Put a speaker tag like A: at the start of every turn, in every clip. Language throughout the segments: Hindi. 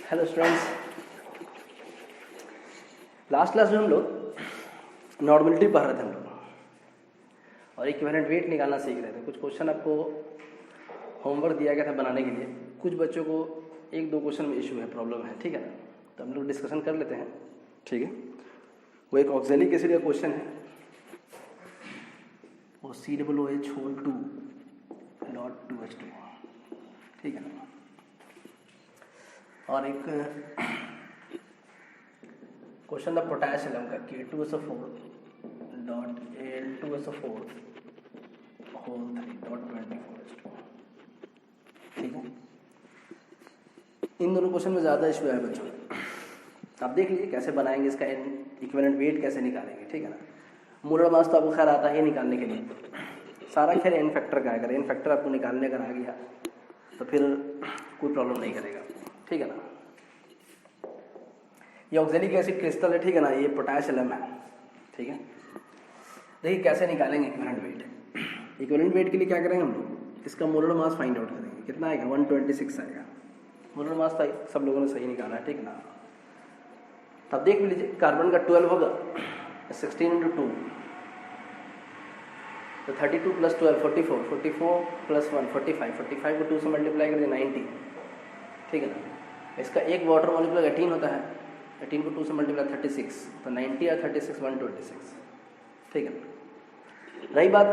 A: हेलो स्टूडेंट्स, लास्ट क्लास में हम लोग नॉर्मलिटी पढ़ रहे थे हम लोग और इक्विवेलेंट वेट निकालना सीख रहे थे। कुछ क्वेश्चन आपको होमवर्क दिया गया था बनाने के लिए। कुछ बच्चों को एक दो क्वेश्चन में इशू है, प्रॉब्लम है, ठीक है ना। तो हम लोग डिस्कशन कर लेते हैं, ठीक है। वो एक ऑक्जेलिक एसिड का क्वेश्चन है, वो COOH होल 2 नॉट 2H2, ठीक है ना। और एक क्वेश्चन था पोटेशियम का K2SO4 dot Al2SO4 whole 3 dot 24H2, ठीक है। इन दोनों क्वेश्चन में ज़्यादा इशू है बच्चों। आप देख लीजिए कैसे बनाएंगे, इसका इक्विवेलेंट वेट कैसे निकालेंगे, ठीक है ना। मोलर मास तो आपको खैर आता है निकालने के लिए, सारा खैर एन फैक्टर का है। अगर एन फैक्टर आपको निकालने का आ गया तो फिर कोई प्रॉब्लम नहीं करेगा, ठीक है ना। ये ऑक्जेलिक एसिड क्रिस्टल है, ठीक है ना। ये पोटेशियम है, ठीक है। देखिए कैसे निकालेंगे इक्विवेलेंट वेट। इक्विवेलेंट वेट के लिए क्या करेंगे हम लोग, इसका मोलर मास फाइंड आउट करेंगे। कितना आएगा, 126 आएगा। मोलर मास तो सब लोगों ने सही निकाला है, ठीक ना। तब देख लीजिए कार्बन का 12 होगा, 16 × 2 तो 32 + 12 44, 44 + 1 45, 45 को 2 से मल्टीप्लाई कर दिया 90, ठीक है ना। इसका एक वाटर मॉलिक्यूल 18 होता है, 18 को 2 से मल्टीप्लाई 36, तो 90 या 36 126, ठीक है। रही बात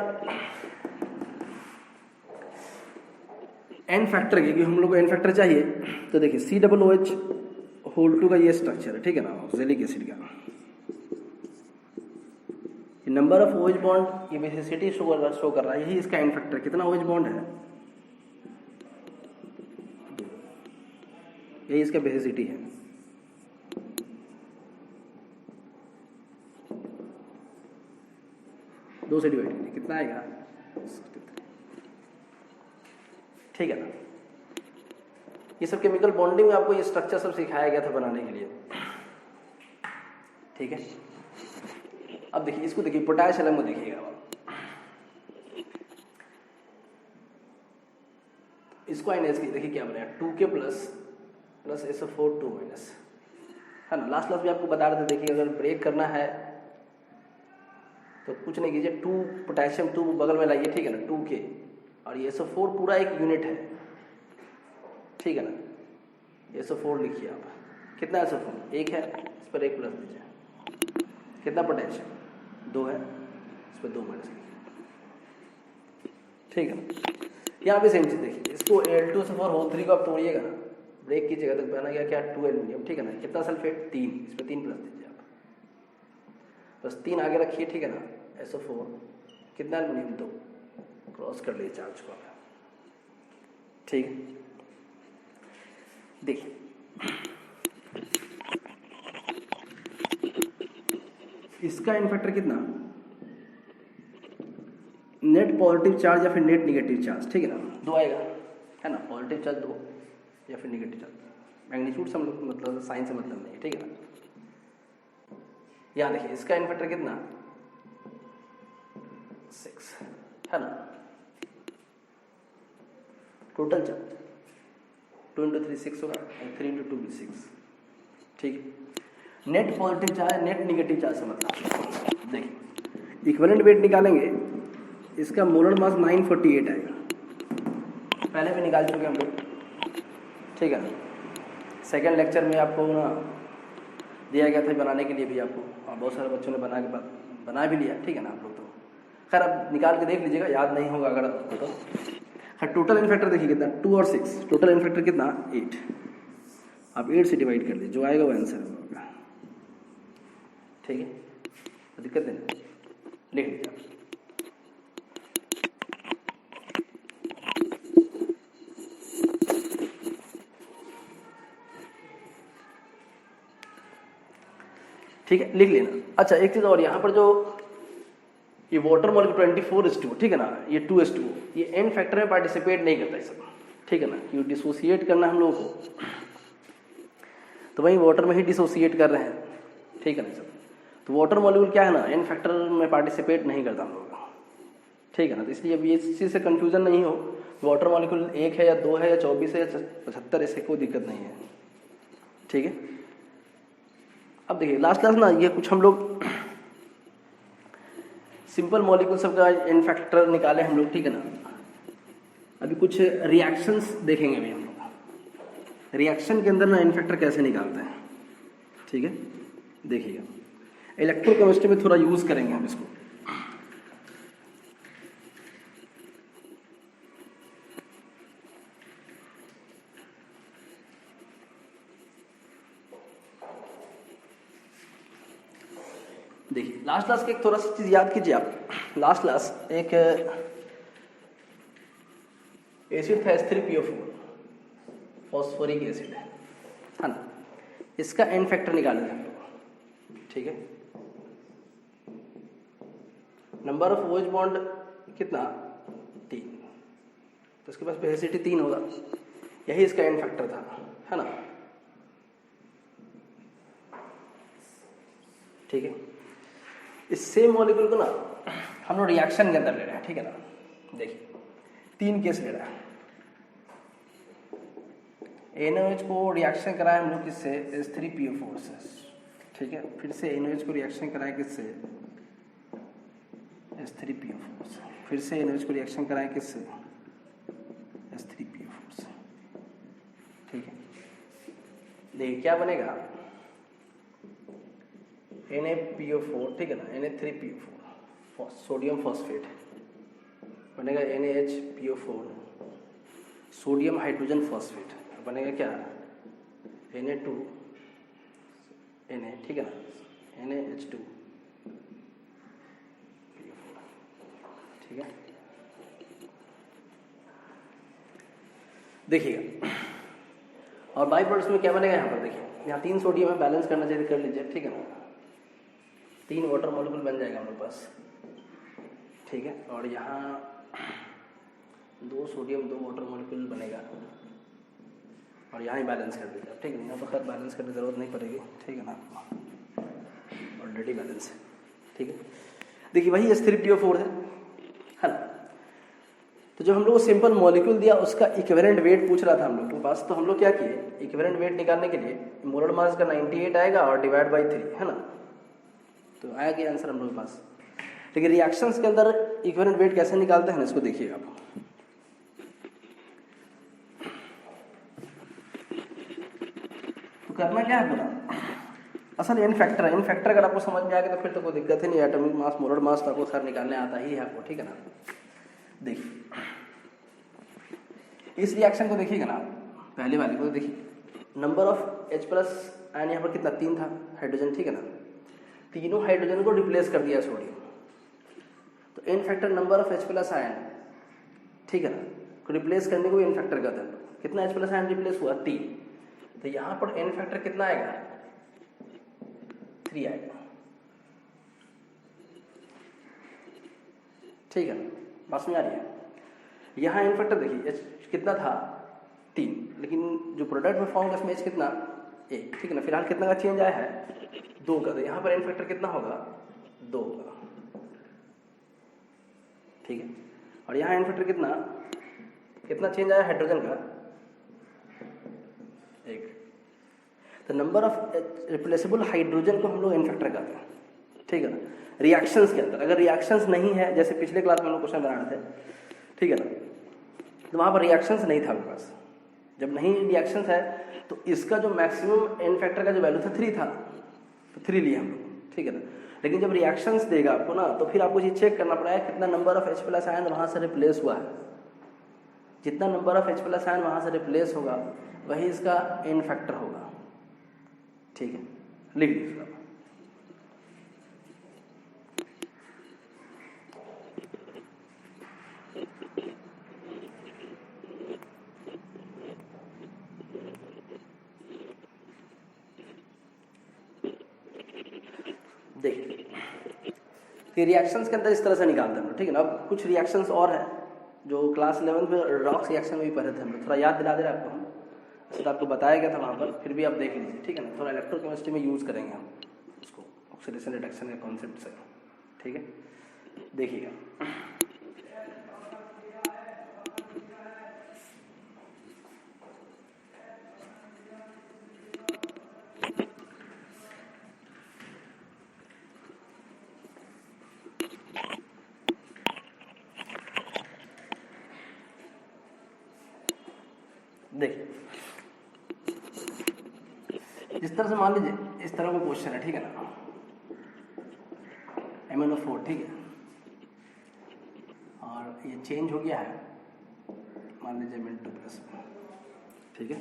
A: एन फैक्टर की, कि हम लोग को एन फैक्टर चाहिए, तो देखिए COOH होल 2 का ये स्ट्रक्चर है, ठीक है ना, ऑक्जेलिक एसिड का। नंबर ऑफ OH बॉन्ड, ये बेसिसिटी शो कर रहा है, यही इसका एन फैक्टर। कितना OH बॉन्ड है, यही इसका बेसिसिटी है। दो से डिवाइड करिए, कितना आएगा, 63, ठीक है ना। ये सब केमिकल बॉन्डिंग में आपको ये स्ट्रक्चर सब सिखाया गया था बनाने के लिए, ठीक है। अब देखिए इसको, देखिए पोटेशियम को देखिएगा, इसको आइनेस की देखिए क्या बनेगा, 2K प्लस SO4 2 माइनस, है ना। लास्ट क्लास में आपको बता रहे थे, देखिए अगर ब्रेक करना है तो कुछ नहीं कीजिए, 2 पोटेशियम 2 बगल में लाइए, ठीक है ना, 2K, और ये SO4 पूरा एक यूनिट है, ठीक है ना। SO4 लिखिए आप, कितना SO4 1 है, इस पर 1 प्लस दीजिए। कितना पोटेशियम 2 है, इस पर 2 माइनस लिखिए, ठीक है ना। यहाँ पे सेम चीज़ देखिए, इसको Al2SO4 होल 3 को आप तोड़िएगा ना, ब्रेक कीजिएगा तो बना गया क्या, 2 एल्यूमिनियम, ठीक है ना। कितना सल्फेट 3, इस पर 3 प्लस दीजिए आप, बस 3 आगे रखिए, ठीक है ना। SO4 कितना एल्यूमिनियम 2, क्रॉस कर लिए चार्ज को, ठीक है। देखिए इसका एन फैक्टर कितना, नेट पॉजिटिव चार्ज या फिर नेट निगेटिव चार्ज, ठीक है ना, 2 आएगा, है ना। पॉजिटिव चार्ज 2 या फिर निगेटिव चार्ज, मैग्नीट्यूड से मतलब साइन से मतलब नहीं है, ठीक है ना। यहाँ देखिए इसका एन फैक्टर कितना 6, है ना। टोटल चार्ज 2 × 3 6 होगा, और 3 × 2 भी 6, ठीक है। Net positive charge, net negative charge से मतलब, देखिए इक्विवेलेंट वेट निकालेंगे, इसका मोलर मास 948 आएगा, पहले भी निकाल चुके हम लोग, ठीक है ना। सेकेंड लेक्चर में आपको ना दिया गया था बनाने के लिए भी आपको, और बहुत सारे बच्चों ने बना भी लिया, ठीक है ना। आप लोग तो खैर अब निकाल के देख लीजिएगा, याद नहीं होगा अगर आपको तो। खैर टोटल एन फैक्टर देखिए कितना, 2 और 6, टोटल एन फैक्टर कितना 8। आप 8 से डिवाइड कर लीजिए, जो आएगा वो आंसर होगा, ठीक है। तो दिक्कत नहीं, लिख लीजिए आप। ठीक है, लिख लेना। अच्छा एक चीज़ और, यहाँ पर जो ये वाटर मॉलिक्यूल 24H2, ठीक है ना, ये 2H2, ये एन फैक्टर में पार्टिसिपेट नहीं करता है सब, ठीक है ना। क्यों डिसोसिएट करना हम लोगों को, तो वही वाटर में ही डिसोसिएट कर रहे हैं, ठीक है ना सब। तो वाटर मॉलिक्यूल क्या है ना, एन फैक्टर में पार्टिसिपेट नहीं करता हम लोग, ठीक है ना। तो इसलिए अब ये इस चीज़ से कन्फ्यूजन नहीं हो, वाटर मॉलिक्यूल 1 है या 2 है या 24 है या 75, इससे कोई दिक्कत नहीं है, ठीक है। अब देखिए लास्ट ना ये कुछ हम लोग सिंपल मॉलिक्यूल सबका एन फैक्टर निकाले हम लोग, ठीक है ना। अभी कुछ रिएक्शंस देखेंगे अभी हम लोग, रिएक्शन के अंदर ना एन फैक्टर कैसे निकालते हैं, ठीक है। देखिएगा इलेक्ट्रोकेमिस्ट्री में थोड़ा यूज करेंगे हम इसको। देखिए लास्ट के एक थोड़ा सा चीज याद कीजिए आप। लास्ट एक एसिड था H3PO4, फॉस्फोरिक एसिड है ना। इसका एन फैक्टर निकाले थे हम लोग, ठीक है। नंबर ऑफ OH बॉन्ड कितना 3, तो इसके पास बेसिसिटी 3 होगा, यही इसका एन फैक्टर था, है ना, ठीक है। इस सेम मॉलिक्यूल को ना हम लोग रिएक्शन के अंदर ले रहे हैं, ठीक है ना। देखिए 3 केस ले रहा है। NaOH को रिएक्शन कराए हम लोग किससे, H3PO4 से, ठीक है। फिर से NaOH को रिएक्शन कराए किससे, H3PO4 से, फिर से NaOH को रिएक्शन कराए किससे, H3PO4 से, ठीक है। देखिए क्या बनेगा, NaPO4, ठीक है ना, Na3PO4 सोडियम फॉस्फेट बनेगा, NaHPO4 सोडियम हाइड्रोजन फॉस्फेट बनेगा क्या, Na2 Na, ठीक है ना, NaH2, ठीक है। देखिएगा और बाई प्रोडक्ट्स में क्या बनेगा यहाँ पर, देखिए यहाँ 3 सोडियम है, बैलेंस करना चाहिए, कर लीजिए, ठीक है ना। 3 वाटर मॉलिक्यूल बन जाएगा हमारे पास, ठीक है। और यहाँ 2 सोडियम 2 वाटर मॉलिक्यूल बनेगा, और यहाँ ही बैलेंस कर दीजिए, ठीक है। यहाँ पर खैर बैलेंस करने की जरूरत नहीं पड़ेगी, ठीक है ना, ऑलरेडी बैलेंस है, ठीक है। देखिए वही H3PO4 है ना। तो जब हम लोग को सिंपल मॉलिक्यूल दिया, उसका इक्विवेलेंट वेट पूछ रहा था हम लोग के पास, तो हम लोग क्या किए, इक्विवेलेंट वेट निकालने के लिए मोलर मास का 98 आएगा और डिवाइड बाई 3, है ना। तो आया क्या आंसर हम लोग के पास। लेकिन रिएक्शंस के अंदर इक्विवेलेंट वेट कैसे निकालते हैं इसको देखिएगा आप। तो करना क्या है पूरा, असल एन फैक्टर है। एन फैक्टर अगर आपको समझ में आ गया तो फिर तो कोई दिक्कत ही नहीं, एटॉमिक मास मोलर मास तो आपको खैर निकालने आता ही है आपको, ठीक है ना। देखिए इस रिएक्शन को देखिएगा ना, पहले वाले को देखिए, नंबर ऑफ H+ आयन यहाँ पर कितना 3 था हाइड्रोजन, ठीक है ना। तीनों हाइड्रोजन को रिप्लेस कर दिया सोडियम, तो n factor number of H+ ion, ठीक है ना, को रिप्लेस करने को एन फैक्टर कहते हैं। कितना H+ आयन रिप्लेस हुआ 3, तो यहाँ पर एन फैक्टर कितना आएगा 3 आएगा, ठीक है ना, बात में आ रही है। यहाँ एन फैक्टर देखिए H कितना था 3, लेकिन जो प्रोडक्ट में फॉर्म इसमें H कितना 1, ठीक है ना। फिलहाल कितना का चेंज आया है 2 का, तो यहाँ पर एन फैक्टर कितना होगा 2 का, ठीक है। और यहाँ एन फैक्टर कितना चेंज आया हाइड्रोजन का 1। तो नंबर ऑफ रिप्लेसेबल हाइड्रोजन को हम लोग एन फैक्टर कहते हैं, ठीक है ना। रिएक्शंस के अंदर अगर रिएक्शंस नहीं है, जैसे पिछले क्लास में हम लोग क्वेश्चन बना रहे थे, ठीक है ना, तो वहाँ पर रिएक्शंस नहीं था मेरे पास। जब नहीं रिएक्शंस है तो इसका जो मैक्सिमम एन फैक्टर का जो वैल्यू था 3 था, तो 3 लिए हम लोग, ठीक है ना। लेकिन जब रिएक्शंस देगा आपको ना, तो फिर आपको ये चेक करना पड़ेगा कितना नंबर ऑफ H+ आयन वहाँ से रिप्लेस हुआ है। जितना नंबर ऑफ H+ आयन वहाँ से रिप्लेस होगा वही इसका एन फैक्टर होगा, ठीक है। लिख लीजिए। देखिए रिएक्शंस के अंदर इस तरह से निकालते हैं, ठीक है ना। अब कुछ रिएक्शंस और हैं जो क्लास 11 में रॉक्स रिएक्शन में भी पढ़े थे हम लोग, थोड़ा याद दिला दे रहे आपको हम, ऐसे तो आपको बताया गया था वहाँ पर, फिर भी आप देख लीजिए, ठीक है ना। थोड़ा इलेक्ट्रोकेमिस्ट्री में यूज़ करेंगे हम उसको, ऑक्सीडेशन रिडक्शन के कॉन्सेप्ट से, ठीक है। देखिएगा देखिए इस तरह से मान लीजिए इस तरह का क्वेश्चन है, ठीक है ना, MnO4, ठीक है, और ये चेंज हो गया है मान लीजिए Mn2+, ठीक है।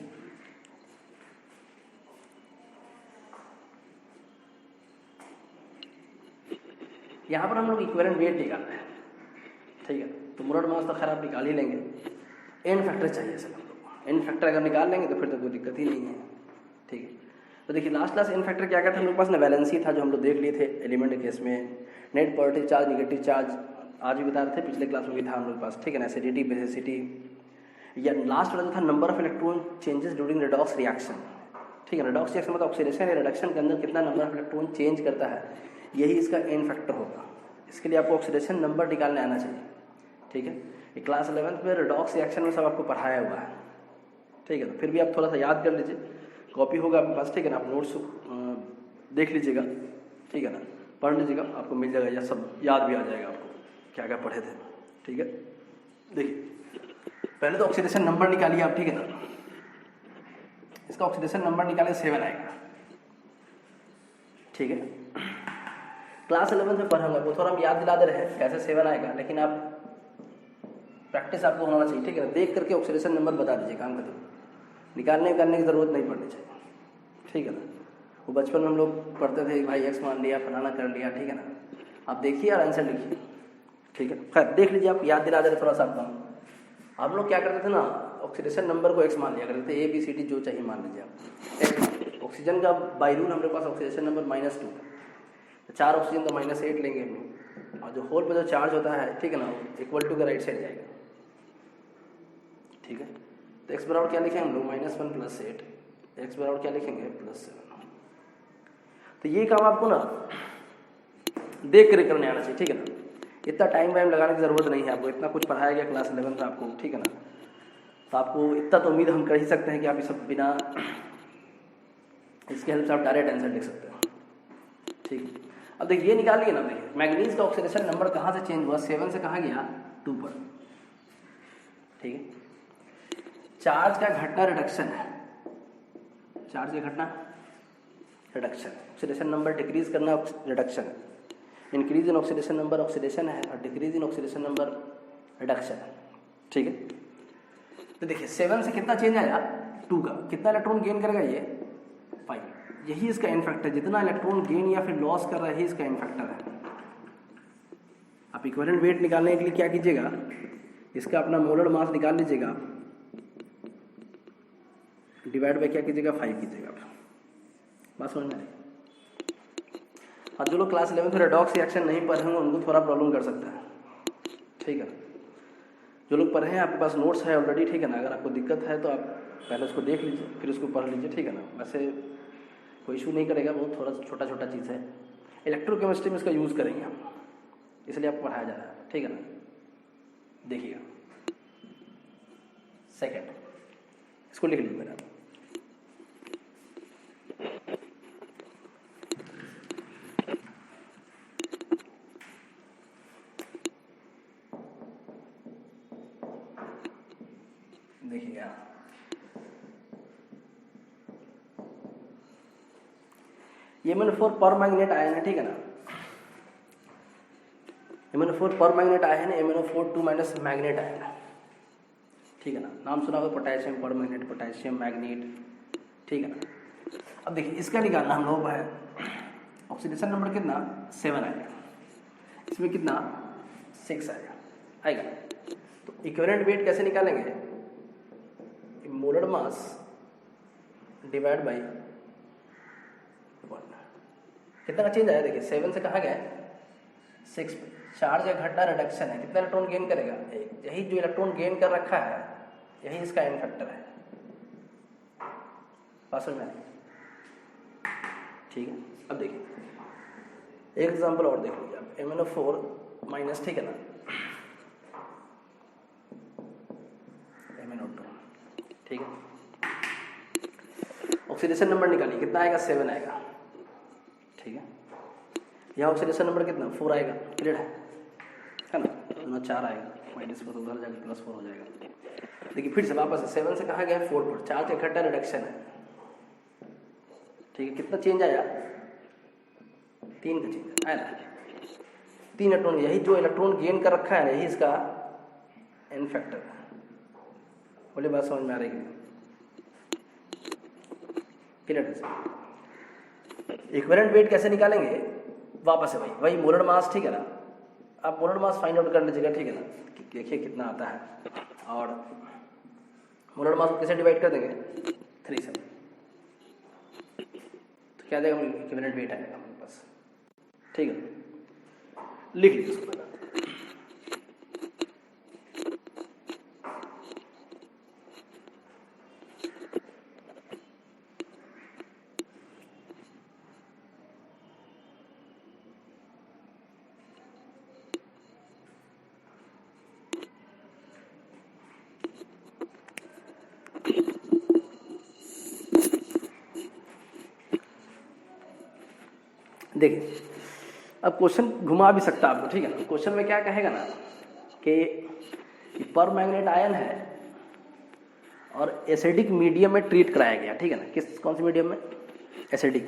A: यहाँ पर हम लोग इक्विवेलेंट वेट निकालना है, ठीक है, तो मोलर मास तो खैर आप निकाल ही लेंगे, एन फैक्टर चाहिए सर हम लोग। एन फैक्टर अगर निकाल लेंगे तो फिर तो कोई दिक्कत ही नहीं है, ठीक है। तो देखिए लास्ट क्लास एन फैक्टर क्या था, हम लोग पास ना वैलेंसी था जो हम लोग देख लिए थे एलिमेंट के केस में, net positive charge, negative charge आज भी बता रहे थे, पिछले क्लास में भी था हम लोग पास, ठीक है ना, एसिडिटी, बेसिसिटी, या लास्ट वाला जो था number of electron changes during redox reaction, ठीक है। रेडॉक्स रिएक्शन मतलब ऑक्सीडेशन या रिडक्शन के अंदर कितना नंबर ऑफ इलेक्ट्रॉन चेंज करता है, यही इसका एन फैक्टर होगा। इसके लिए आपको ऑक्सीडेशन नंबर निकालने आना चाहिए, ठीक है। ये क्लास 11th में रेडॉक्स रिएक्शन में सब आपको पढ़ाया हुआ है, ठीक है। तो फिर भी आप थोड़ा सा याद कर लीजिए, कॉपी होगा आपके पास, ठीक है ना, आप नोट्स देख लीजिएगा, ठीक है ना, पढ़ लीजिएगा, आपको मिल जाएगा, या सब याद भी आ जाएगा आपको क्या क्या पढ़े थे, ठीक है। देखिए पहले तो ऑक्सीडेशन नंबर निकालिए आप, ठीक है ना, इसका ऑक्सीडेशन नंबर निकाले 7 आएगा, ठीक है। क्लास 11 में पढ़ाऊंगा वो थोड़ा हम याद दिला दे रहे हैं कैसे 7 आएगा, लेकिन आप प्रैक्टिस आपको होना चाहिए, ठीक है ना, देख करके ऑक्सीडेशन नंबर बता दीजिए, काम खत्म, निकालने करने की ज़रूरत नहीं पड़नी चाहिए, ठीक है ना। वो बचपन में हम लोग पढ़ते थे भाई एक्स मान लिया, फलाना कर लिया, ठीक है ना, आप देखिए और आंसर लिखिए, ठीक है। खैर देख लीजिए, आप याद दिला दे रहे थोड़ा सा आपका। आप लोग क्या करते थे ना, ऑक्सीडेशन नंबर को एक्स मान लिया करते थे, ABCD जो चाहिए मान लीजिए आप एक्स। ऑक्सीजन का बाई रूल हमारे पास ऑक्सीडेशन नंबर -2 है, 4 ऑक्सीजन तो -8 लेंगे हम लोग, और जो होल पर जो चार्ज होता है, ठीक है ना, इक्वल टू का राइट साइड जाएगा, ठीक है। तो एक्स बराबर क्या लिखेंगे हम लोग, -1 + 8, एक्स बराबर क्या लिखेंगे +7। तो ये काम आपको ना देख कर करने आना चाहिए, ठीक है ना, इतना टाइम वाइम लगाने की ज़रूरत नहीं है आपको, इतना कुछ पढ़ाया गया क्लास 11 में आपको, ठीक है ना। तो आपको इतना तो उम्मीद हम कर ही सकते हैं कि आप ये सब बिना इसके हेल्प से आप डायरेक्ट आंसर लिख सकते हो, ठीक। अब देखिए ये निकालिए ना, देखिए मैग्नीज का ऑक्सीडेशन नंबर कहाँ से चेंज हुआ, 7 से कहाँ गया 2 पर, ठीक है। चार्ज का घटना रिडक्शन है, चार्ज का घटना रिडक्शन, ऑक्सीडेशन नंबर डिक्रीज करना रिडक्शन है, increase in oxidation number oxidation है, और decrease in oxidation number reduction है, ठीक है। तो देखिए 7 से कितना चेंज आया 2 का, कितना इलेक्ट्रॉन गेन करेगा ये 5, यही इसका एन फैक्टर, जितना इलेक्ट्रॉन गेन या फिर लॉस कर रहा है इसका एन फैक्टर है। आप इक्विवेलेंट वेट निकालने के लिए क्या कीजिएगा, इसका अपना मोलर मास निकाल लीजिएगा, डिवाइड बाय क्या कीजिएगा 5 कीजिएगा, बात समझ में आई। और जो लोग क्लास 11 में रेडॉक्स रिएक्शन नहीं पढ़े होंगे उनको थोड़ा प्रॉब्लम कर सकता है, ठीक है। जो लोग पढ़े हैं आपके पास नोट्स है ऑलरेडी, ठीक है ना, अगर आपको दिक्कत है तो आप पहले उसको देख लीजिए फिर उसको पढ़ लीजिए, ठीक है ना। वैसे कोई इशू नहीं करेगा, बहुत थोड़ा छोटा छोटा चीज़ है, इलेक्ट्रोकेमिस्ट्री में इसका यूज़ करेंगे हम, इसलिए आपको पढ़ाया जा रहा है, ठीक है ना। देखिएगा सेकेंड, इसको लिख लीजिए मेरा, देखिएगा ये MnO4 पर मैग्नेट आयन है, ठीक है ना, MnO4 पर मैग्नेट आयन है, MnO4 2 माइनस मैग्नेट आयन है, ठीक है ना, नाम सुना होगा पोटेशियम पर मैग्नेट, पोटेशियम मैग्नेट, ठीक है ना। अब देखिए इसका निकालना हम लोग है, ऑक्सीडेशन नंबर कितना 7 आएगा, इसमें कितना 6 आएगा। तो इक्विवेलेंट वेट कैसे निकालेंगे, मोलर मास डिवाइड बाई 1, कितना का चेंज आया, देखिए 7 से कहाँ गया 6 पे, चार्ज का घटना रिडक्शन है, कितना इलेक्ट्रॉन गेन करेगा 1, यही जो इलेक्ट्रॉन गेन कर रखा है यही इसका एन फैक्टर है, बात समझ में आई, ठीक है। अब देखिए एक एग्जांपल और देख लीजिए आप, MnO4 माइनस, ठीक है ना, MnO2, ठीक है। ऑक्सीडेशन नंबर निकालिए, कितना आएगा 7 आएगा, ठीक है। यहाँ ऑक्सीडेशन नंबर कितना 4 आएगा, क्लियर है ना, 4 आएगा, -4 उधर जाएगा +4 हो जाएगा। देखिए फिर से वापस 7 से कहाँ गया 4 पर, 4 का इकट्ठा रिडक्शन है, ठीक है। कितना चेंज आया, 3 का चेंज आया ना, 3 इलेक्ट्रॉन, यही जो इलेक्ट्रॉन गेन कर रखा है ना, यही इसका एन फैक्टर है। बोले बात समझ में आ रही है, क्लियर है। इक्विवेलेंट वेट कैसे निकालेंगे, वापस है वही मोलर मास, ठीक है ना। आप मोलर मास फाइंड आउट कर लीजिएगा, ठीक है ना, देखिए कितना आता है, और मोलर मास को कैसे डिवाइड कर देंगे 3 से, तो क्या देगा, इक्विवेलेंट वेट आएगा हमारे पास, ठीक है। लिख लीजिए इसको पहले। देखिए अब क्वेश्चन घुमा भी सकता है आपको, ठीक है ना। क्वेश्चन में क्या कहेगा ना कि पर मैग्नेट आयन है और एसिडिक मीडियम में ट्रीट कराया गया, ठीक है ना। कौन से मीडियम में, एसिडिक।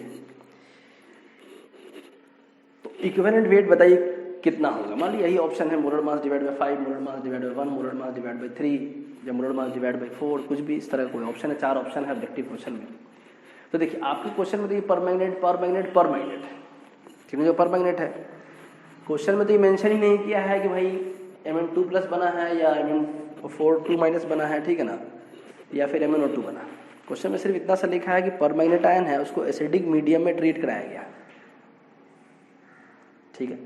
A: तो इक्विवेलेंट वेट बताइए कितना होगा। मान लीजिए यही ऑप्शन है, molar mass divide by 5, molar mass divide by 1, molar mass divide by 3, या मोलर मास डिवाइड बाय 4, कुछ भी इस तरह कोई ऑप्शन है। 4 ऑप्शन है ऑब्जेक्टिव क्वेश्चन में। तो देखिए आपके क्वेश्चन में देखिए पर मैग्नेट जो पर मैग्नेट है, क्वेश्चन में तो ये मेंशन ही नहीं किया है कि भाई Mn2+ बना है या Mn2- बना है, ठीक है ना, या फिर MnO2 बना। क्वेश्चन में सिर्फ इतना सा लिखा है कि पर मैग्नेट आयन है, उसको एसिडिक मीडियम में ट्रीट कराया गया, ठीक है।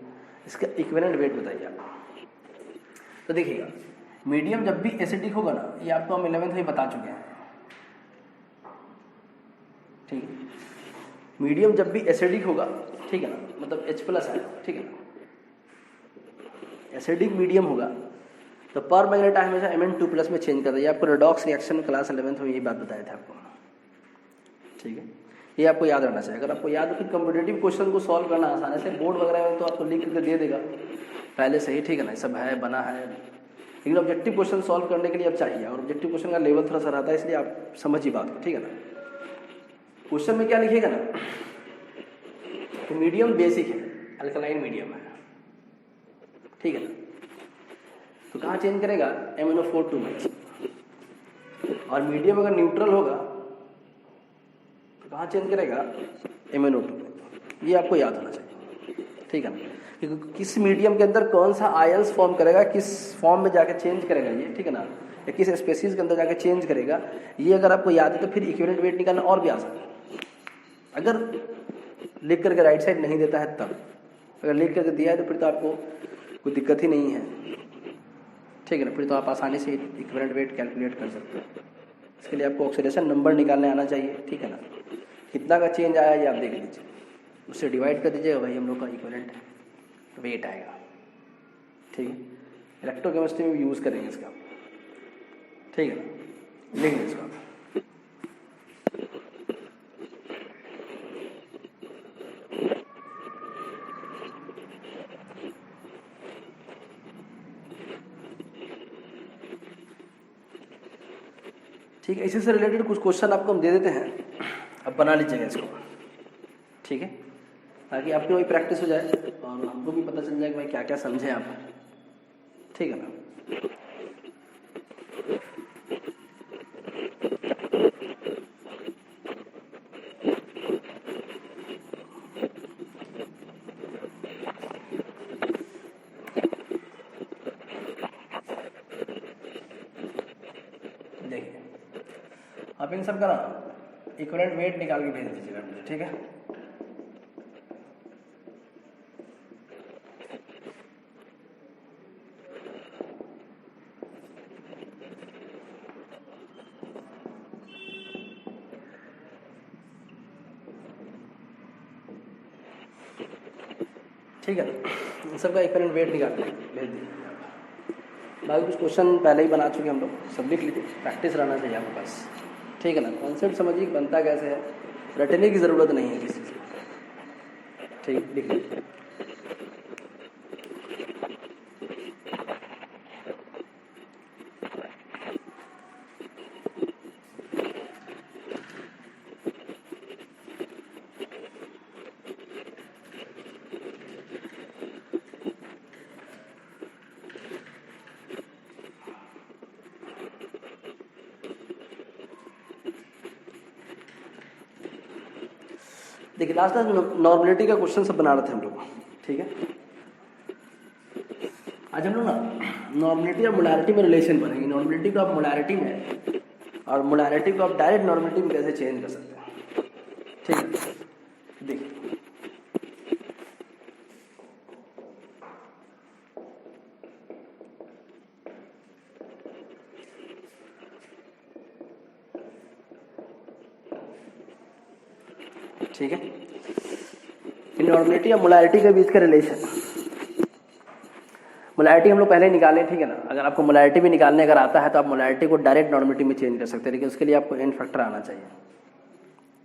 A: इसका इक्विवेलेंट वेट बताइए आप। तो देखिएगा मीडियम जब भी एसिडिक होगा ना, ये आपको हम 11th में बता चुके हैं, ठीक है। मीडियम जब भी एसिडिक होगा, ठीक है ना, मतलब H+ है, ठीक है ना, एसिडिक मीडियम होगा तो पर मैग्नेट आयन हमेशा Mn2+ में चेंज कर दिया। आपको रेडॉक्स रिएक्शन क्लास 11th में यही बात बताया था आपको, ठीक है। ये आपको याद रहना चाहिए। अगर आपको याद हो कि कॉम्पिटेटिव क्वेश्चन को सॉल्व करना आसान है, से बोर्ड वगैरह में तो आपको लिख करके दे देगा पहले से ही, ठीक है ना, सब है बना है। लेकिन ऑब्जेक्टिव क्वेश्चन सॉल्व करने के लिए अब चाहिए, और ऑब्जेक्टिव क्वेश्चन का लेवल थोड़ा सा रहता है, इसलिए आप समझिए बात को, ठीक है ना। क्वेश्चन में क्या लिखिएगा ना, तो मीडियम बेसिक है, अल्कलाइन मीडियम है, ठीक है ना। तो कहाँ चेंज करेगा, MnO4 में। और मीडियम अगर न्यूट्रल होगा तो कहाँ चेंज करेगा, MnO2 में। ये आपको याद होना चाहिए, ठीक है ना। क्योंकि किस मीडियम के अंदर कौन सा आयंस फॉर्म करेगा, किस फॉर्म में जाके चेंज करेगा ये, ठीक है ना, या किस स्पेसीज के अंदर जाके चेंज करेगा, ये अगर आपको याद है तो फिर इक्विवेलेंट वेट निकालना और भी आसान है। अगर लिख करके राइट साइड नहीं देता है तब, अगर लिख करके दिया है तो फिर तो आपको कोई दिक्कत ही नहीं है, ठीक है ना। फिर तो आप आसानी से इक्विवेलेंट वेट कैलकुलेट कर सकते हो। इसके लिए आपको ऑक्सीडेशन नंबर निकालने आना चाहिए, ठीक है ना। कितना का चेंज आया ये आप देख लीजिए, उससे डिवाइड कर दीजिएगा, वही हम लोग का इक्विवेलेंट वेट आएगा, ठीक है। इलेक्ट्रोकेमिस्ट्री में भी यूज़ करेंगे इसका, ठीक है ना। लिख लीजिए इसको। ठीक है, इसी से रिलेटेड कुछ क्वेश्चन आपको हम दे देते हैं, अब बना लीजिएगा इसको, ठीक है, ताकि आपकी वही प्रैक्टिस हो जाए और हमको भी पता चल जाए कि भाई क्या क्या समझे आप, ठीक है ना। देखिए आप इन सब का ना इक्विवेलेंट वेट निकाल के भेज दीजिएगा मुझे, ठीक है। ठीक है, इन सब का इक्विवेलेंट वेट निकाल के भेज दीजिए। बाकी कुछ क्वेश्चन पहले ही बना चुके हम लोग, सब लिख लीजिए, प्रैक्टिस रहना चाहिए आपके पास, ठीक है ना। कॉन्सेप्ट समझिए बनता कैसे है, रटने की ज़रूरत नहीं है किसी से, ठीक, लिख लीजिए। देखिए लास्ट नॉर्मलिटी का क्वेश्चन सब बना रहे थे हम लोग, ठीक है। आज हम लोग ना नॉर्मलिटी और मोलारिटी में रिलेशन बनेगी। नॉर्मलिटी को आप मोलारिटी में और मोलारिटी को आप डायरेक्ट नॉर्मलिटी में कैसे चेंज कर सकते हैं, ठीक है। देखिए ठीक है, नॉर्मलिटी और मोलारिटी के बीच का रिलेशन। मोलारिटी हम लोग पहले निकालें, ठीक है ना। अगर आपको मोलारिटी भी निकालने अगर आता है तो आप मोलारिटी को डायरेक्ट नॉर्मलिटी में चेंज कर सकते हैं, लेकिन उसके लिए आपको एन फैक्टर आना चाहिए,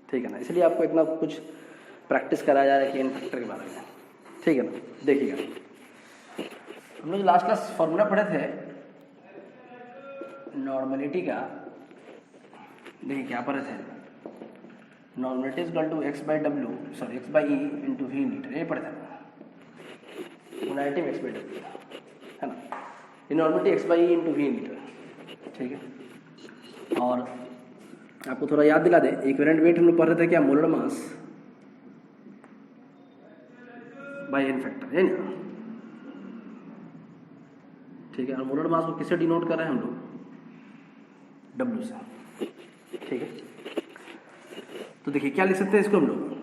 A: ठीक है ना। इसलिए आपको इतना कुछ प्रैक्टिस कराया जा रहा है कि एन फैक्टर के बारे में, ठीक है ना। देखिएगा हम लोग लास्ट क्लास फॉर्मूला पढ़े थे नॉर्मलिटी का, देखिए क्या पढ़े थे, normality is equal to x by डब्ल्यू, sorry x by e into v metre, ये पढ़े थे। मोलारिटी में एक्स बाई डब्ल्यू है ना, ये normality x by e into v metre, ठीक है। और आपको थोड़ा याद दिला दे, इक्विवेलेंट वेट हम लोग पढ़ रहे थे क्या, molar mass by n factor, है ना, ठीक है। और मोलर मास को किससे डिनोट कर रहे हैं हम लोग, डब्ल्यू से, ठीक है। तो देखिए क्या लिख सकते हैं इसको हम लोग,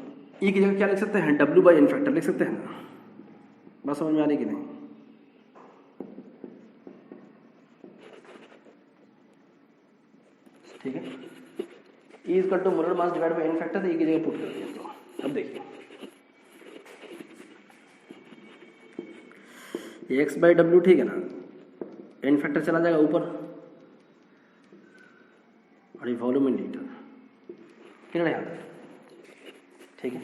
A: ई की जगह क्या लिख सकते हैं, डब्ल्यू बाई एन फैक्टर लिख सकते हैं ना। बात समझ में आ रही कि नहीं, ठीक है। E is equal to molar mass divide by n factor, E की जगह पुट कर दिया तो अब देखिए ये एक्स बाई डब्ल्यू, ठीक है ना, एन फैक्टर चला जाएगा ऊपर और ये वॉल्यूम इन लीटर, कितना याद है, ठीक है।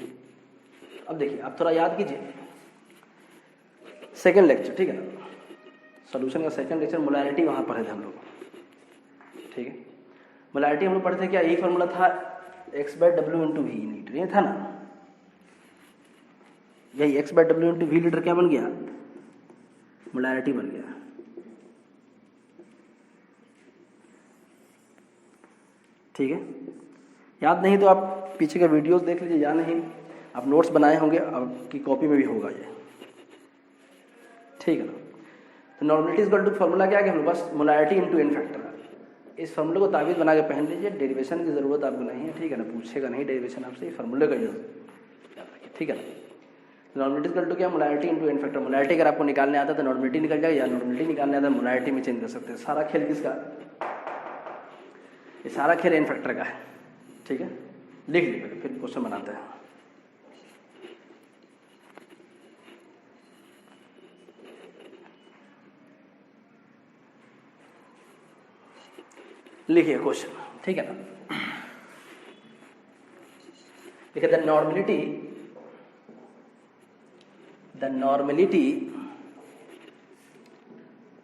A: अब देखिए आप थोड़ा याद कीजिए सेकेंड लेक्चर, ठीक है ना, सॉल्यूशन का सेकेंड लेक्चर, मोलारिटी वहाँ पढ़े थे हम लोग, ठीक है। मोलारिटी हम लोग पढ़े थे क्या, यही फॉर्मूला था एक्स बाई डब्ल्यू इंटू वी लीटर, ये था ना, यही एक्स बाई डब्ल्यू इंटू वी लीटर क्या बन गया, मोलारिटी बन गया, ठीक है। याद नहीं तो आप पीछे के वीडियोस देख लीजिए, या नहीं आप नोट्स बनाए होंगे, आपकी कॉपी में भी होगा ये, ठीक है ना। तो normality is equal to formula क्या है हम लोग बस मोलारिटी इंटू एन फैक्टर, इस फॉर्मूले को ताबीज बना के पहन लीजिए, डेरिवेशन की ज़रूरत आपको नहीं है, ठीक है ना, पूछेगा नहीं डेरिवेशन आपसे, फॉर्मूले का जरूरत, ठीक है ना। नॉर्मलिटी इक्वल टू क्या, molarity into n factor, molarity अगर आपको निकालने आता है तो नॉर्मलिटी निकल जाएगा, या नॉर्मलिटी निकालने आता है मोलारिटी में चेंज कर सकते हैं। सारा खेल किसका, ये सारा खेल एन फैक्टर का है, ठीक है। लिख लीजिए फिर क्वेश्चन बनाते हैं। लिखिए क्वेश्चन, ठीक है ना। देखिए the normality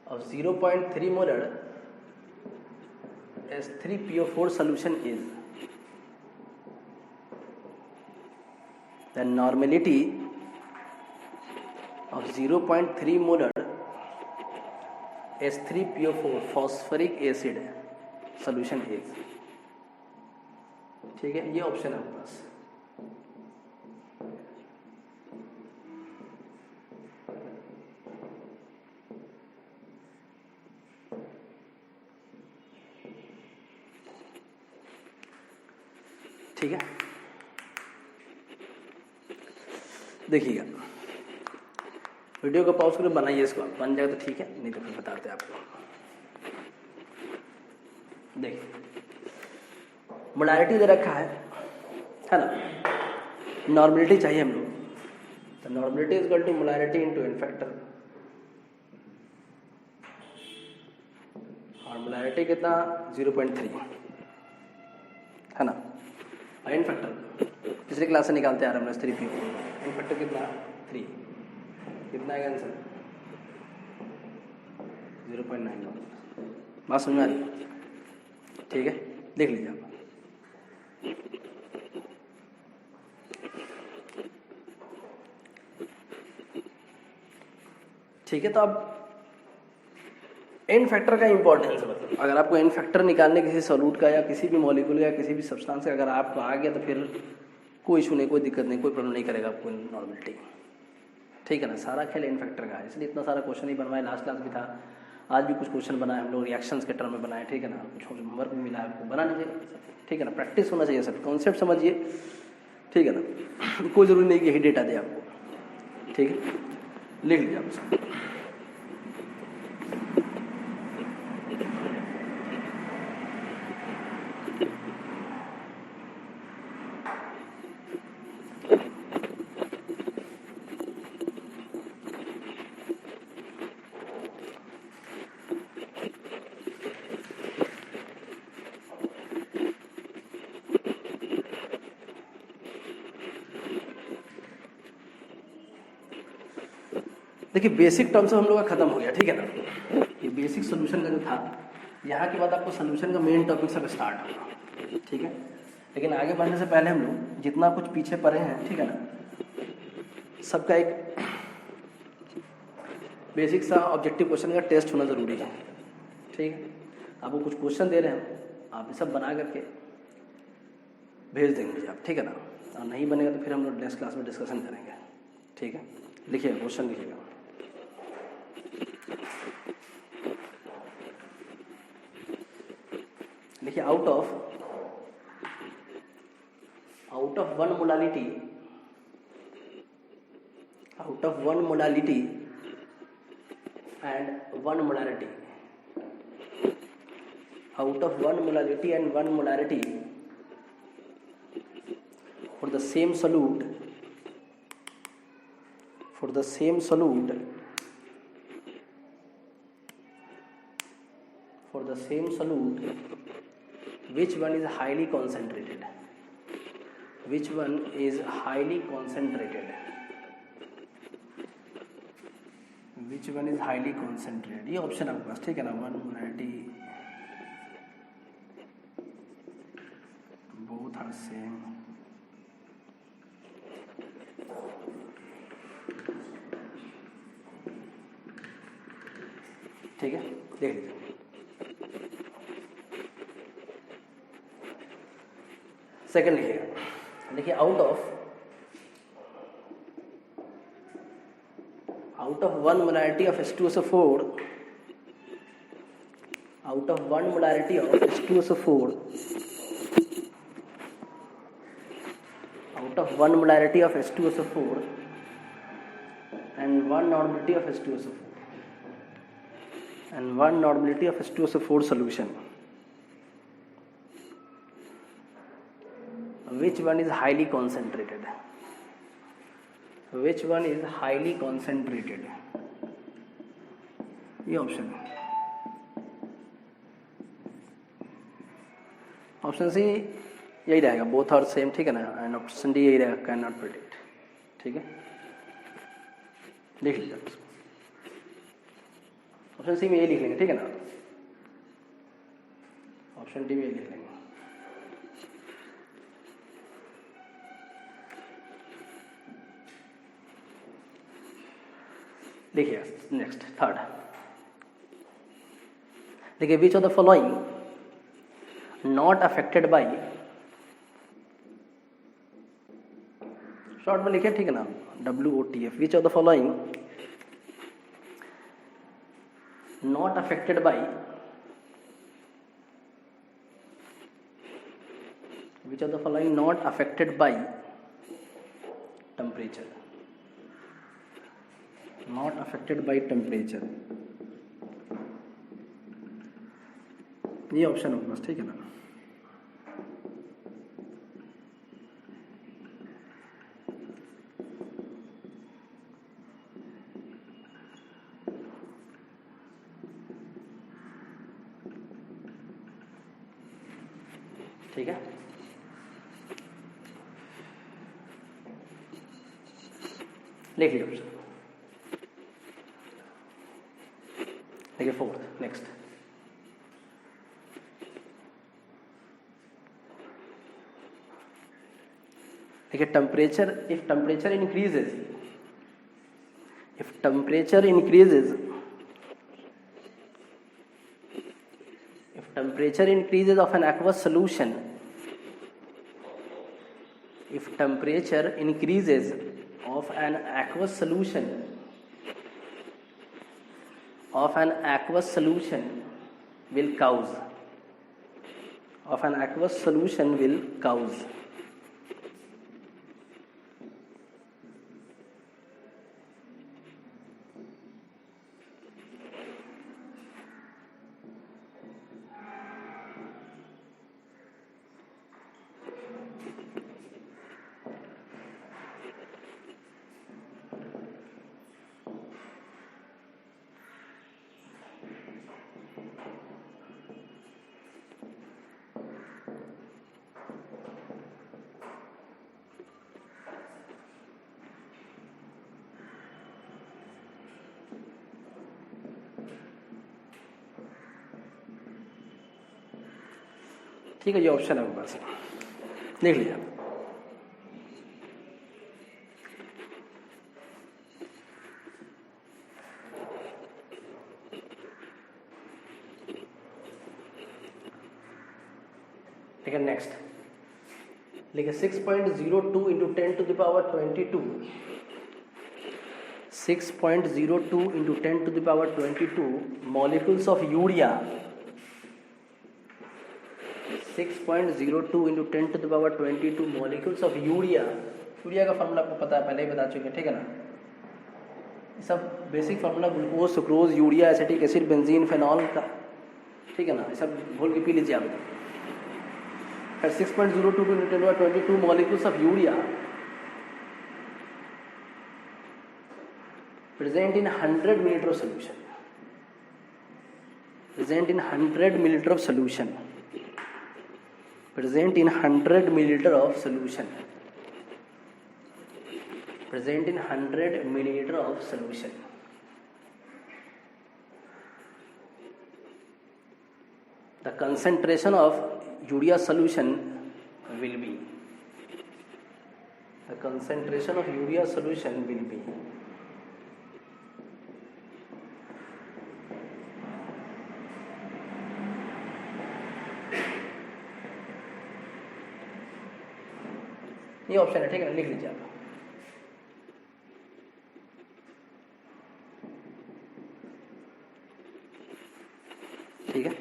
A: of 0.3 molar S3PO4 solution is, the normality of 0.3 molar S3PO4 phosphoric acid solution is, ठीक है, ये ऑप्शन है आपके पास। ठीक है, देखिएगा वीडियो को पॉज करके बनाइए इसको, बन जाए तो ठीक है, नहीं तो फिर बताते हैं आपको। देखिए मोलारिटी दे रखा है ना, नॉर्मलिटी चाहिए हम लोग, तो normality is equal to molarity into n factor, और मोलारिटी कितना 0.3 है ना, और एन फैक्टर पिछले क्लास से निकालते आ रहे हैं 3 एन फैक्टर कितना 3, कितना है आंसर 0.9। बात समझ में आ रही, ठीक है, देख लीजिए आप। ठीक है, तो अब एन फैक्टर का इंपॉर्टेंस मतलब अगर आपको एन फैक्टर निकालने किसी सॉल्यूट का या किसी भी मॉलिक्यूल या किसी भी सब्सटेंस का अगर आपको आ गया तो फिर कोई इशू नहीं, कोई दिक्कत नहीं, कोई प्रॉब्लम नहीं करेगा आपको नॉर्मलिटी, ठीक है ना। सारा खेल एन फैक्टर का है, इसलिए इतना सारा क्वेश्चन ही बनवाए, लास्ट क्लास भी था, आज भी कुछ क्वेश्चन बनाए हम लोग रिएक्शंस के टर्म में बनाए, ठीक है ना। कुछ होमवर्क भी मिला है आपको, बना लीजिए, ठीक है ना। प्रैक्टिस होना चाहिए, सब कॉन्सेप्ट समझिए, ठीक है ना। कोई ज़रूरी नहीं कि यही डेटा दे आपको, ठीक है, लिख लीजिए आप उसको। देखिए बेसिक टर्म्स हम लोग का खत्म हो गया, ठीक है ना। ये बेसिक सोल्यूशन का जो था, यहाँ के बाद आपको सोल्यूशन का मेन टॉपिक सब स्टार्ट होगा, ठीक है। लेकिन आगे बढ़ने से पहले हम लोग जितना कुछ पीछे पढ़े हैं, ठीक है ना, सबका एक बेसिक सा ऑब्जेक्टिव क्वेश्चन का टेस्ट होना ज़रूरी है, ठीक है। आपको कुछ क्वेश्चन दे रहे हैं, आप ये सब बना करके भेज देंगे मुझे आप, ठीक है ना। और नहीं बनेगा तो फिर हम लोग नेक्स्ट क्लास में डिस्कशन करेंगे, ठीक है। लिखिए क्वेश्चन लिखिएगा। देखिए out of one modality and one molarity, out of one molality and one molarity for the same solute which one is highly concentrated, ये ऑप्शन आपके पास, ठीक है ना। One molarity, both are same, ठीक है, देख लीजिए। सेकंड लिखिएगा। देखिए out of one molarity of H2SO4, and one normality of H2SO4 solution, which one is highly concentrated? ये ऑप्शन है। ऑप्शन सी यही रहेगा, बोथ आर सेम, ठीक है ना। एंड ऑप्शन डी यही रहेगा, कैन नॉट प्रेडिक्ट, ठीक है। लिख लीजिए ऑप्शन सी में यही लिख लेंगे, ठीक है ना। ऑप्शन डी में यही लिख लेंगे। देखिए नेक्स्ट थर्ड, देखिए which of the following not affected by, short में लिखिए, ठीक है ना, WOTF, which of the following not affected by, which of the following not affected by temperature, not affected by temperature, ये ऑप्शन होगा बस, ठीक है ना। ठीक है, लिख लीजिए ऑप्शन। देखिए फोर्थ नेक्स्ट, देखिए temperature, if temperature increases of an aqueous solution, if temperature increases of an aqueous solution will cause ठीक है, ये ऑप्शन है आपके पास, देख लीजिए आप। ठीक है, नेक्स्ट लिखिए 6.02 इंटू 10 टू द पावर 22, 6.02 इंटू 10 to the power 22 molecules of urea, 6.02 इंटू 10 to the power 22 molecules of urea. Urea का फार्मूला आपको पता है, पहले ही बता चुके हैं, ठीक है ना। ये सब basic formula glucose, sucrose, urea, acetic acid, benzene, phenol का, ठीक है ना। ये सब घोल के पी लीजिए आप। फिर 6.02 इंटू 10 to the power 22 molecules of urea present in 100 milliliter of solution, present in 100 milliliter of solution, present in 100 milliliter of solution, present in 100 milliliter of solution. The concentration of urea solution will be, the concentration of urea solution will be ये ऑप्शन है, ठीक है ना, लिख लीजिए आप। ठीक है,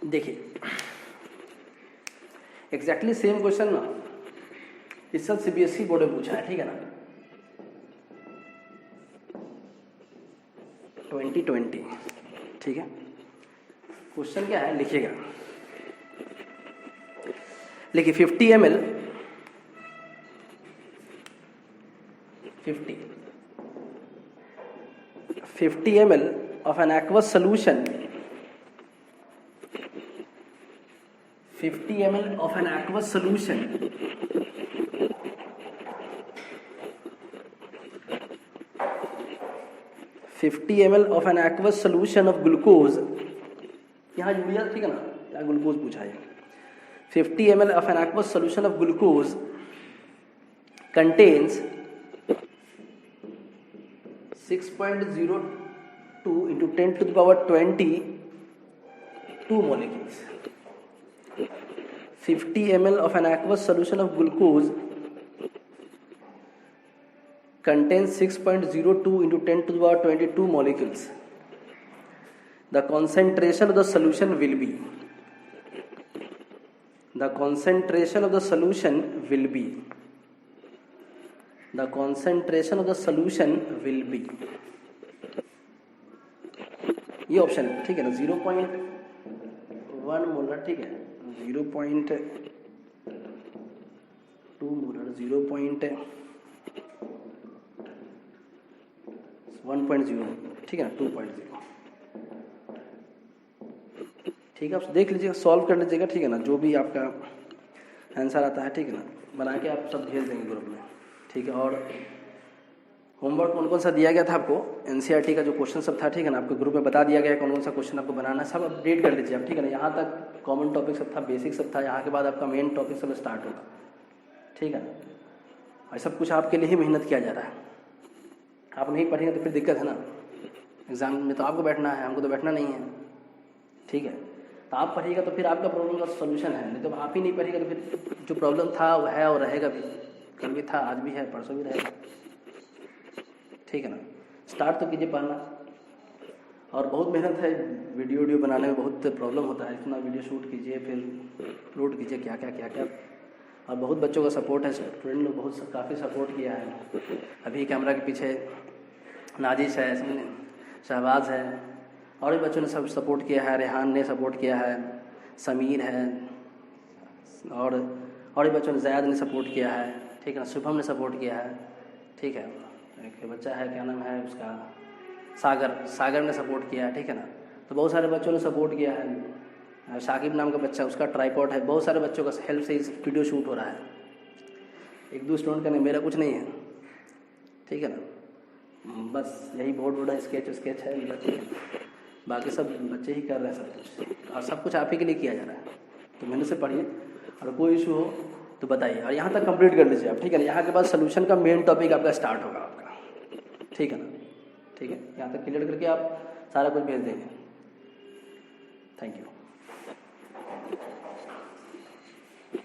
A: देखिए एग्जैक्टली सेम क्वेश्चन ना इस सब सीबीएसई बोर्ड में पूछा है, ठीक है ना, 2020। ठीक है, क्वेश्चन क्या है लिखिएगा, लिखिए 50 ml 50 ml of an aqueous solution, 50 ml of an aqueous solution of an aqueous solution of glucose, यहाँ यूरिया, ठीक है ना, यहाँ ग्लूकोज पूछा है। 50 ml of an aqueous solution of glucose contains 6.02 into 10 to the power 22 molecules. 50 ml of an aqueous solution of glucose contains 6.02 into 10 to the power 22 molecules. The concentration of the solution will be, the concentration of the solution will be, the concentration of the solution will be, ये ऑप्शन है, ठीक है ना, 0.1 मोलर, ठीक है, 0.2 मोलर, 1.0, ठीक है ना, 2.0, ठीक है। आप देख लीजिएगा, सॉल्व कर लीजिएगा, ठीक है ना, जो भी आपका आंसर आता है, ठीक है ना, बना के आप सब भेज देंगे ग्रुप में, ठीक है। और होमवर्क कौन कौन सा दिया गया था आपको, एनसीईआरटी का जो क्वेश्चन सब था, ठीक है ना, आपके ग्रुप में बता दिया गया है कौन कौन सा क्वेश्चन आपको बनाना है, सब अपडेट कर लीजिए आप, ठीक है ना। यहाँ तक कॉमन टॉपिक सब था, बेसिक सब था, यहाँ के बाद आपका मेन टॉपिक सब स्टार्ट होगा, ठीक है ना। और सब कुछ आपके लिए ही मेहनत किया जा रहा है, आप नहीं पढ़ेंगे तो फिर दिक्कत है ना, एग्ज़ाम में तो आपको बैठना है, हमको तो बैठना नहीं है, ठीक है। तो आप पढ़िएगा तो फिर आपका प्रॉब्लम का सोल्यूशन है, नहीं तो आप ही नहीं पढ़िएगा तो फिर जो प्रॉब्लम था वो है और रहेगा भी, कल भी था, आज भी है, परसों भी रहेगा, ठीक है ना। स्टार्ट तो कीजिए पढ़ना, और बहुत मेहनत है वीडियो बनाने में, बहुत प्रॉब्लम होता है, इतना वीडियो शूट कीजिए फिर अपलोड कीजिए, क्या क्या। और बहुत बच्चों का सपोर्ट है, स्टूडेंट लोग बहुत काफ़ी सपोर्ट किया है। अभी कैमरा के पीछे नाजिश है, शहबाज है, और भी बच्चों ने सब सपोर्ट किया है, रेहान ने सपोर्ट किया है, समीर है, और भी बच्चों ने, ज़ैद ने सपोर्ट किया है, ठीक है ना, शुभम ने सपोर्ट किया है, ठीक है। एक बच्चा है, क्या नाम है उसका, सागर ने सपोर्ट किया है, ठीक है ना। तो बहुत सारे बच्चों ने सपोर्ट किया है। शाकिब नाम का बच्चा, उसका ट्राइपॉड है, बहुत सारे बच्चों का हेल्प से इस वीडियो शूट हो रहा है। एक दो स्टूडेंट का नहीं, मेरा कुछ नहीं है, ठीक है ना। बस यही बोर्ड है, स्केच है बच्चे, बाकी सब बच्चे ही कर रहे हैं सब कुछ, और सब कुछ आप ही के लिए किया जा रहा है। तो मेहनत से पढ़िए, और कोई इशू हो तो बताइए, और यहाँ तक कंप्लीट कर लीजिए आप, ठीक है ना। यहाँ के बाद सोल्यूशन का मेन टॉपिक आपका स्टार्ट होगा आपका, ठीक है ना, ठीक है। यहाँ तक क्लियर करके आप सारा कुछ भेज देंगे। Thank you.